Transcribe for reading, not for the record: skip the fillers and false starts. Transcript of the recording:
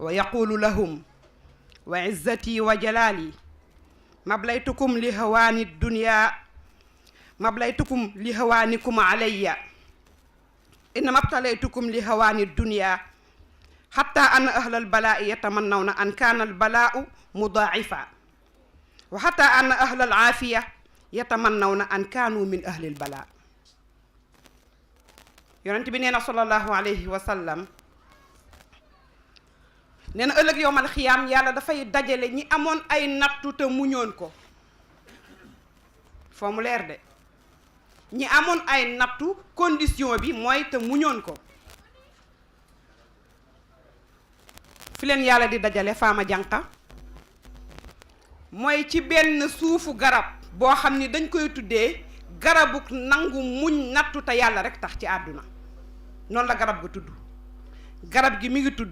wa yaqulu lahum wa izzati wa jalali mablaytukum li hawani dunya mablaytukum li hawanikum alayya inna mabtalaytukum li hawani dunya hatta anna ahlal balaa'i yatamannawna an kana al balaa'u mudaa'ifa wa hatta anna ahlal aafiya yatamannawna an kanu min ahlil balaa yonent bi nee na sallallahu alayhi wa sallam nee na ëllëg yowmal xiyaam yàlla dafay dajale ñi amoon ay nattu te muñoon ko foo mu leer de ñi amoon ay nattu condition bi mooy te muñoon ko fi leen yàlla di dajale faama jànqa mooy ci benn suufu garab boo xam ni dañ koy tuddee garabu nangu muñ nattu te yàlla rek tax ci àdduna noonu la garab ga tudd garab gi mi ngi tudd